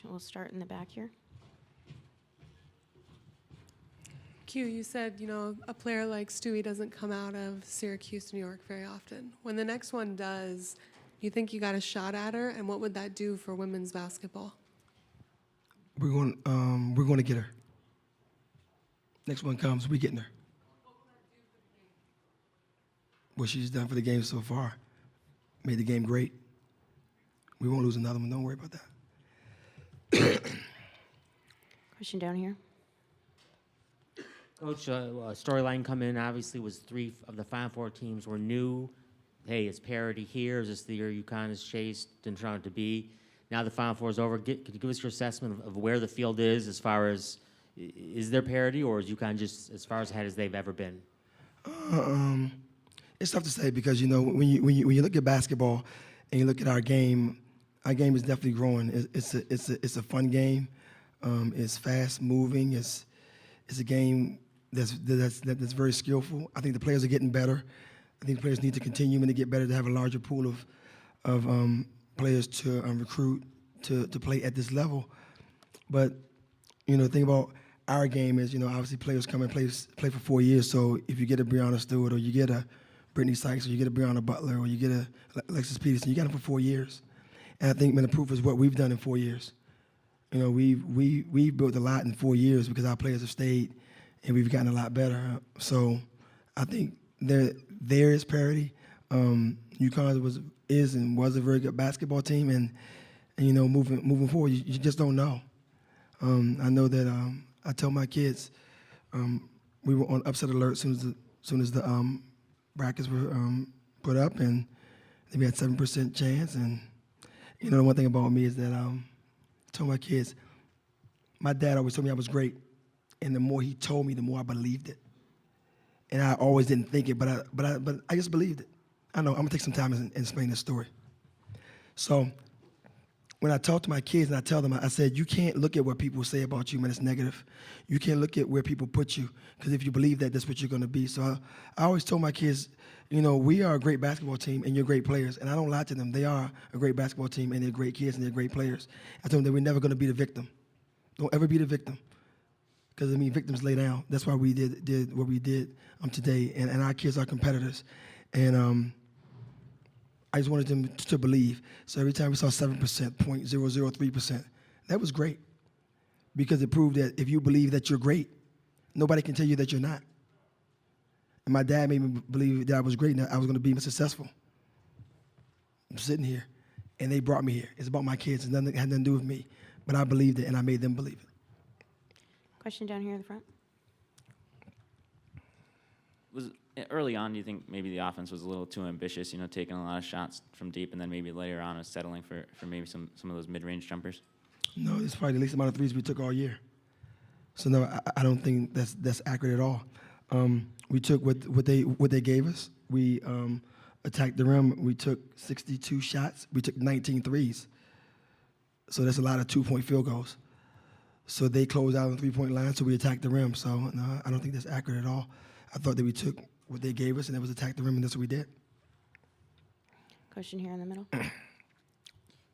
We'll start in the back here. Q, you said, a player like Stewie doesn't come out of Syracuse, New York very often. When the next one does, do you think you got a shot at her, and what would that do for women's basketball? We're going to get her. Next one comes, we're getting her. What she's done for the game so far, made the game great. We won't lose another one. Don't worry about that. Question down here. Coach, storyline coming in obviously was 3 of the Final Four teams were new. Hey, it's parity here. Is this the year UConn has chased and trying to be? Now the Final Four is over. Could you give us your assessment of where the field is as far as, is there parity, or is UConn just as far ahead as they've ever been? It's tough to say because, when you look at basketball and you look at our game is definitely growing. It's a fun game. It's fast moving. It's a game that's very skillful. I think the players are getting better. I think the players need to continue and to get better to have a larger pool of players to recruit to play at this level. But the thing about our game is, obviously players come and play for 4 years. So if you get a Breonna Stewart or you get a Brittany Sykes or you get a Breonna Butler or you get a Alexis Peterson, you got them for 4 years. And I think the proof is what we've done in 4 years. We've built a lot in 4 years because our players have stayed and we've gotten a lot better. So I think there is parity. UConn was a very good basketball team, and moving forward, you just don't know. I know that I tell my kids we were on upset alert as soon as the brackets were put up, and we had 7% chance. And the one thing about me is that I told my kids, my dad always told me I was great, and the more he told me, the more I believed it. And I always didn't think it, but I just believed it. I know I'm gonna take some time and explain this story. So when I talk to my kids and I tell them, I said, you can't look at what people say about you when it's negative. You can't look at where people put you, because if you believe that, that's what you're gonna be. So I always told my kids, we are a great basketball team and you're great players. And I don't lie to them. They are a great basketball team and they're great kids and they're great players. I told them that we're never gonna be the victim. Don't ever be the victim. Because, victims lay down. That's why we did what we did today. And our kids are competitors. And I just wanted them to believe. So every time we saw 7%, 0.003%, that was great. Because it proved that if you believe that you're great, nobody can tell you that you're not. And my dad made me believe that I was great and that I was going to be successful. I'm sitting here, and they brought me here. It's about my kids. It had nothing to do with me. But I believed it, and I made them believe it. Question down here in the front. Was early on, do you think maybe the offense was a little too ambitious, taking a lot of shots from deep, and then maybe later on was settling for maybe some of those mid-range jumpers? No, it's probably the least amount of threes we took all year. So no, I don't think that's accurate at all. We took what they gave us. We attacked the rim. We took 62 shots. We took 19 threes. So that's a lot of 2-point field goals. So they closed out on the 3-point line, so we attacked the rim. So no, I don't think that's accurate at all. I thought that we took what they gave us, and that was attack the rim, and that's what we did. Question here in the middle.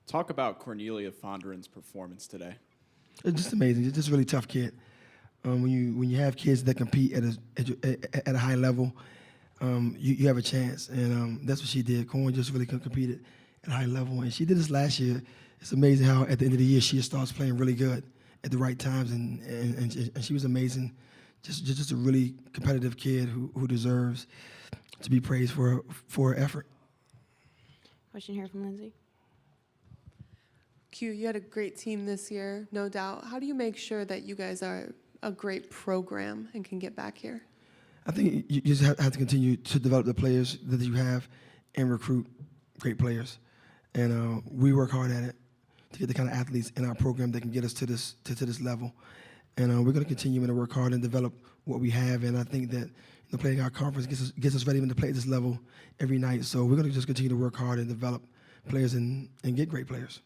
Talk about Cornelia Fondren's performance today. It's just amazing. It's just a really tough kid. When you have kids that compete at a high level, you have a chance, and that's what she did. Corn just really competed at a high level, and she did this last year. It's amazing how at the end of the year she starts playing really good at the right times, and she was amazing. Just a really competitive kid who deserves to be praised for her effort. Question here from Lindsay. Q, you had a great team this year, no doubt. How do you make sure that you guys are a great program and can get back here? I think you just have to continue to develop the players that you have and recruit great players. And we work hard at it to get the kind of athletes in our program that can get us to this level. And we're going to continue to work hard and develop what we have. And I think that playing our conference gets us ready to play at this level every night. So we're going to just continue to work hard and develop players and get great players.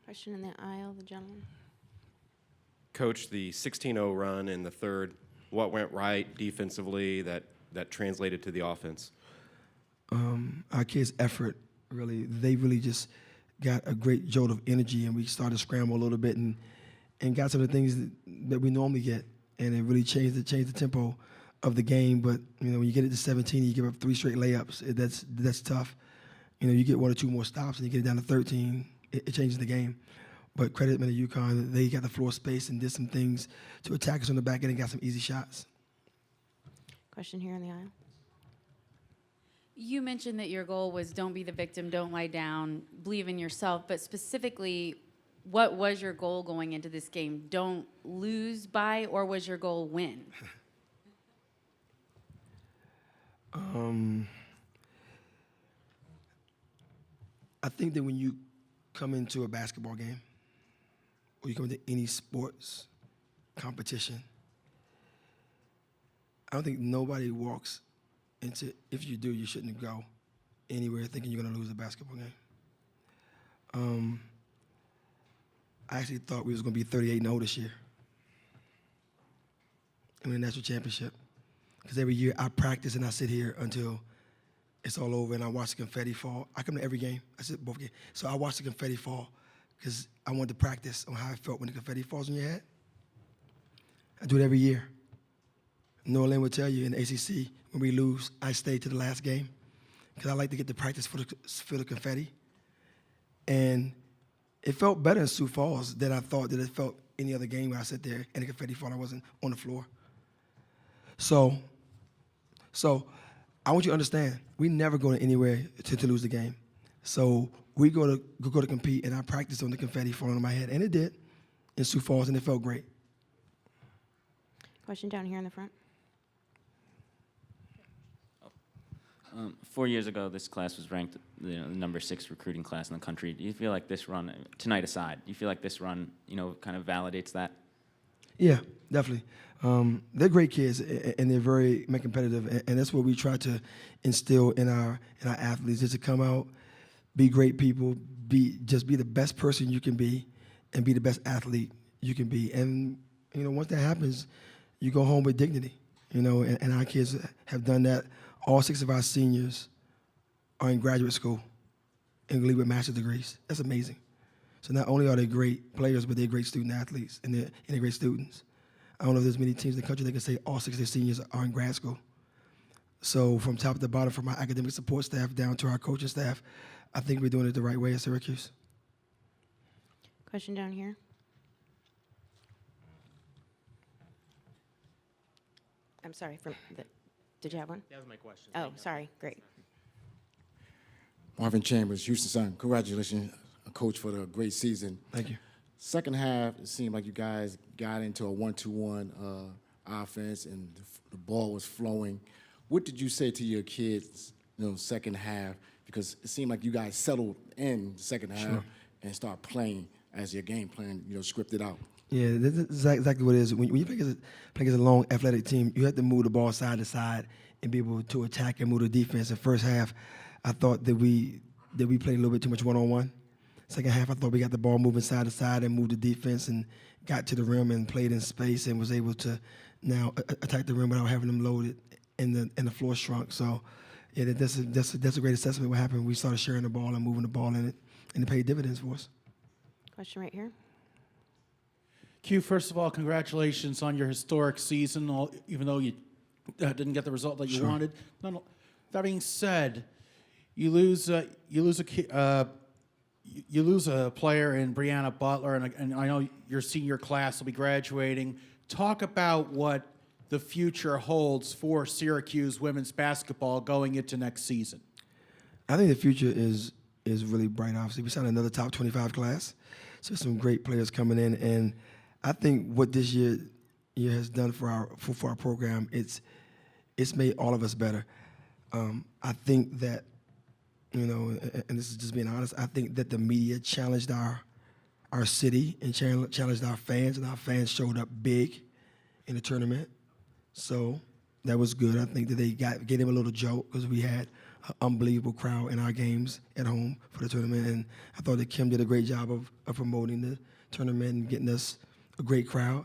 Question in the aisle, the gentleman. Coach, the 16-0 run in the third, what went right defensively that translated to the offense? Our kids' effort, really, they really just got a great jolt of energy, and we started to scramble a little bit and got some of the things that we normally get, and it really changed the tempo of the game. But when you get it to 17, you give up 3 straight layups. That's tough. You get 1 or 2 more stops, and you get it down to 13. It changes the game. But credit to UConn, they got the floor space and did some things to attack us on the back end and got some easy shots. Question here in the aisle. You mentioned that your goal was don't be the victim, don't lie down, believe in yourself, but specifically, what was your goal going into this game? Don't lose by, or was your goal win? I think that when you come into a basketball game, or you come into any sports competition, I don't think nobody walks into, if you do, you shouldn't go anywhere thinking you're going to lose a basketball game. I actually thought we was going to be 38-0 this year in the national championship, because every year I practice and I sit here until it's all over and I watch the confetti fall. I come to every game. I sit both games. So I watch the confetti fall because I wanted to practice on how I felt when the confetti falls on your head. I do it every year. Noah Lynn would tell you in the ACC, when we lose, I stay to the last game because I like to get the practice for the confetti. And it felt better in Sioux Falls than I thought that it felt any other game where I sat there and the confetti fall, I wasn't on the floor. So I want you to understand, we never go anywhere to lose the game. So we go to compete, and I practiced on the confetti falling on my head, and it did in Sioux Falls, and it felt great. Question down here in the front. 4 years ago, this class was ranked the number 6 recruiting class in the country. Do you feel like this run, tonight aside, do you feel like this run, kind of validates that? Yeah, definitely. They're great kids, and they're very competitive, and that's what we try to instill in our athletes, is to come out, be great people, be the best person you can be, and be the best athlete you can be. And once that happens, you go home with dignity. And our kids have done that. All 6 of our seniors are in graduate school and leave with master's degrees. That's amazing. So not only are they great players, but they're great student athletes, and they're great students. I don't know if there's many teams in the country that can say all 6 of their seniors are in grad school. So from top to bottom, from our academic support staff down to our coaching staff, I think we're doing it the right way at Syracuse. Question down here. I'm sorry. Did you have one? That was my question. Oh, sorry. Great. Marvin Chambers, Houston Sun. Congratulations, Coach, for the great season. Thank you. Second half, it seemed like you guys got into a 1-2-1 offense, and the ball was flowing. What did you say to your kids, second half? Because it seemed like you guys settled in the second half and start playing as your game plan, scripted out. Yeah, that's exactly what it is. When you play against a long athletic team, you have to move the ball side to side and be able to attack and move the defense. In the first half, I thought that we played a little bit too much one-on-one. Second half, I thought we got the ball moving side to side and moved the defense and got to the rim and played in space and was able to now attack the rim without having them loaded and the floor shrunk. So, yeah, that's a great assessment of what happened. We started sharing the ball and moving the ball in it, and it paid dividends for us. Question right here. Q, first of all, congratulations on your historic season, even though you didn't get the result that you wanted. That being said, you lose a player in Brianna Butler, and I know your senior class will be graduating. Talk about what the future holds for Syracuse women's basketball going into next season. I think the future is really bright. Obviously, we signed another top 25 class, so some great players coming in, and I think what this year has done for our program, it's made all of us better. I think that, and this is just being honest, I think that the media challenged our city and challenged our fans, and our fans showed up big in the tournament. So that was good. I think that they gave him a little joke because we had an unbelievable crowd in our games at home for the tournament, and I thought that Kim did a great job of promoting the tournament and getting us a great crowd.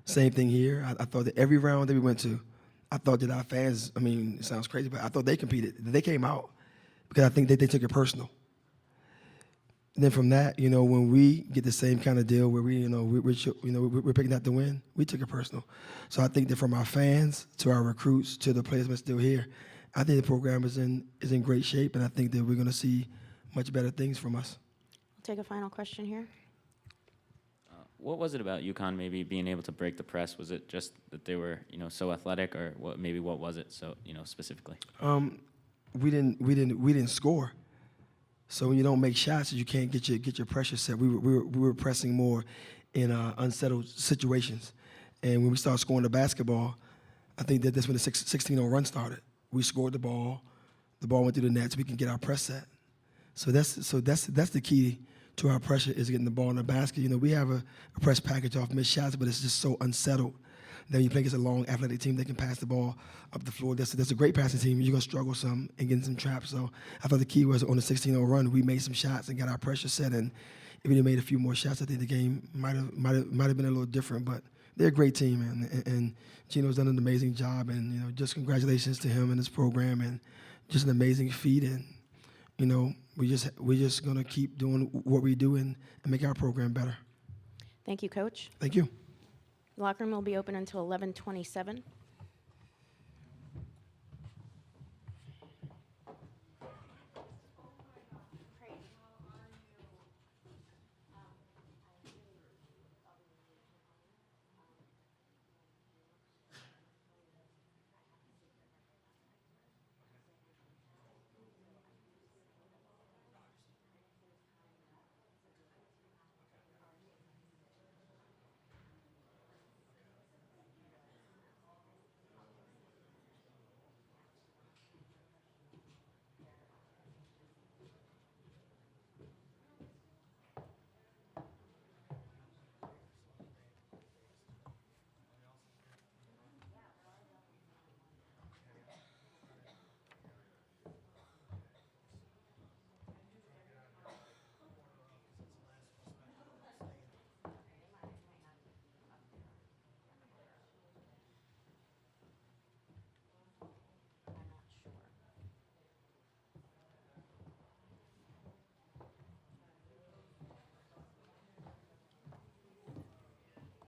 Same thing here. I thought that every round that we went to, I thought that our fans, it sounds crazy, but I thought they competed. They came out because I think they took it personal. then from that, when we get the same kind of deal where we're picking out the win, we took it personal. So I think that from our fans to our recruits to the players that are still here, I think the program is in great shape, and I think that we're going to see much better things from us. We'll take a final question here. What was it about UConn maybe being able to break the press? Was it just that they were, so athletic, or what was it so, specifically? We didn't score. So when you don't make shots, you can't get your pressure set. We were pressing more in unsettled situations, and when we started scoring the basketball, I think that's when the 16-0 run started. We scored the ball went through the net, so we can get our press set. So that's the key to our pressure, is getting the ball in the basket. We have a press package off missed shots, but it's just so unsettled. Then you play against a long, athletic team that can pass the ball up the floor. That's a great passing team. You're going to struggle some and get in some traps. So I thought the key was on the 16-0 run, we made some shots and got our pressure set. And if we had made a few more shots, I think the game might have been a little different. But they're a great team, and Gino's done an amazing job. And just congratulations to him and his program, and just an amazing feat. And we're just going to keep doing what we do and make our program better. Thank you, Coach. Thank you. The locker room will be open until 11:27.